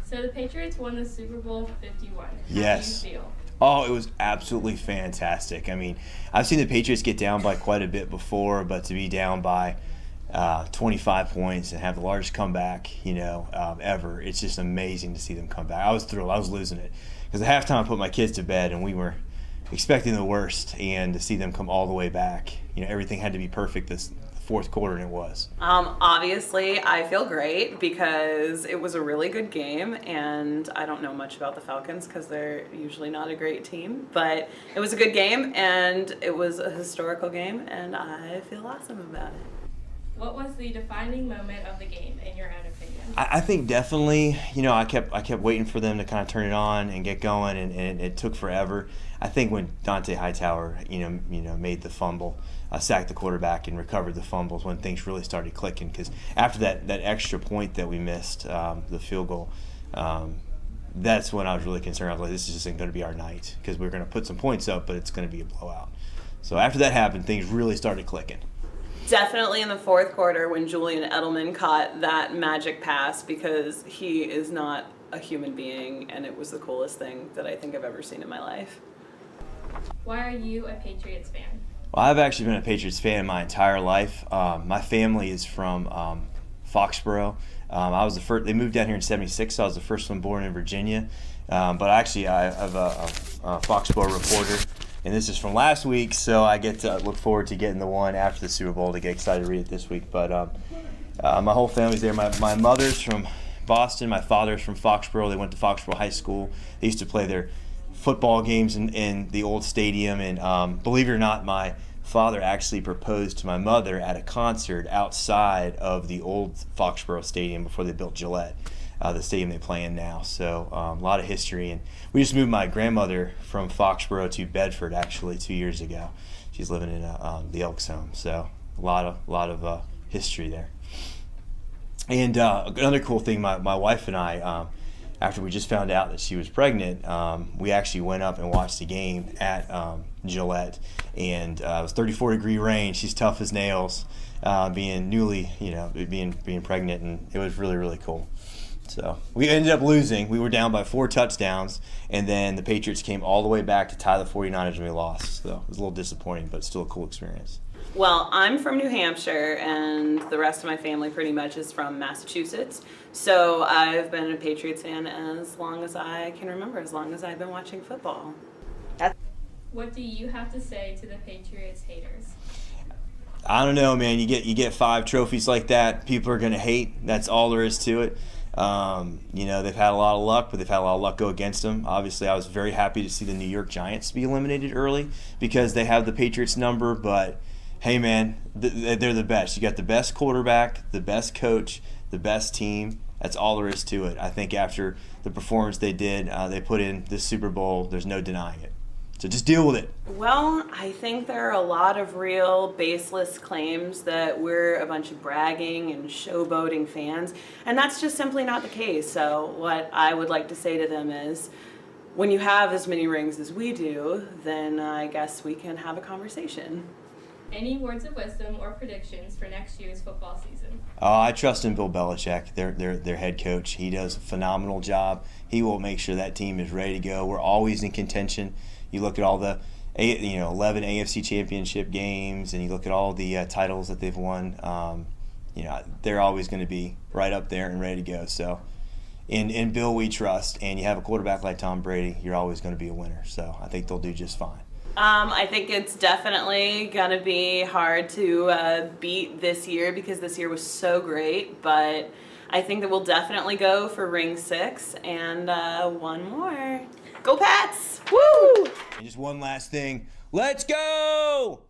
So the Patriots won the Super Bowl 51. How Yes. do you feel? Oh, it was absolutely fantastic. I mean, I've seen the Patriots get down by quite a bit before, but to be down by 25 points and have the largest comeback, ever, it's just amazing to see them come back. I was thrilled. I was losing it. Because at halftime, I put my kids to bed, and we were expecting the worst, and to see them come all the way back, everything had to be perfect this fourth quarter, and it was. Obviously, I feel great because it was a really good game, and I don't know much about the Falcons because they're usually not a great team, but it was a good game, and it was a historical game, and I feel awesome about it. What was the defining moment of the game, in your own opinion? I think definitely, I kept waiting for them to kind of turn it on and get going, and it took forever. I think when Dante Hightower, made the fumble, sacked the quarterback and recovered the fumbles, when things really started clicking. Because after that extra point that we missed, the field goal, that's when I was really concerned. I was like, this just isn't going to be our night, because we're going to put some points up, but it's going to be a blowout. So after that happened, things really started clicking. Definitely in the fourth quarter when Julian Edelman caught that magic pass, because he is not a human being, and it was the coolest thing that I think I've ever seen in my life. Why are you a Patriots fan? Well, I've actually been a Patriots fan my entire life. My family is from Foxborough. I was the first. They moved down here in '76, so I was the first one born in Virginia. But actually, I have a Foxborough reporter, and this is from last week, so I get to look forward to getting the one after the Super Bowl to get excited to read it this week. But my whole family's there. My mother's from Boston. My father's from Foxborough. They went to Foxborough High School. They used to play their football games in the old stadium, and believe it or not, my father actually proposed to my mother at a concert outside of the old Foxborough Stadium before they built Gillette, the stadium they play in now. So a lot of history, and we just moved my grandmother from Foxborough to Bedford actually 2 years ago. She's living in the Elks Home, so a lot of history there. And another cool thing, my wife and I, after we just found out that she was pregnant, we actually went up and watched the game at Gillette, and it was 34-degree rain. She's tough as nails, being being pregnant, and it was really, really cool. So we ended up losing. We were down by 4 touchdowns, and then the Patriots came all the way back to tie the 49ers, and we lost. So it was a little disappointing, but still a cool experience. Well, I'm from New Hampshire, and the rest of my family pretty much is from Massachusetts. So I've been a Patriots fan as long as I can remember, as long as I've been watching football. What do you have to say to the Patriots haters? I don't know, man. You get 5 trophies like that, people are going to hate. That's all there is to it. They've had a lot of luck, but they've had a lot of luck go against them. Obviously, I was very happy to see the New York Giants be eliminated early because they have the Patriots number, but hey, man, they're the best. You got the best quarterback, the best coach, the best team. That's all there is to it. I think after the performance they did, they put in this Super Bowl, there's no denying it. So just deal with it. Well, I think there are a lot of real baseless claims that we're a bunch of bragging and showboating fans, and that's just simply not the case. So what I would like to say to them is, when you have as many rings as we do, then I guess we can have a conversation. Any words of wisdom or predictions for next year's football season? I trust in Bill Belichick, their head coach. He does a phenomenal job. He will make sure that team is ready to go. We're always in contention. You look at all the 11 AFC championship games, and you look at all the titles that they've won. They're always going to be right up there and ready to go. So in Bill we trust, and you have a quarterback like Tom Brady, you're always going to be a winner. So I think they'll do just fine. I think it's definitely going to be hard to beat this year because this year was so great, but I think that we'll definitely go for ring 6 and one more. Go Pats! Woo! And just one last thing. Let's go!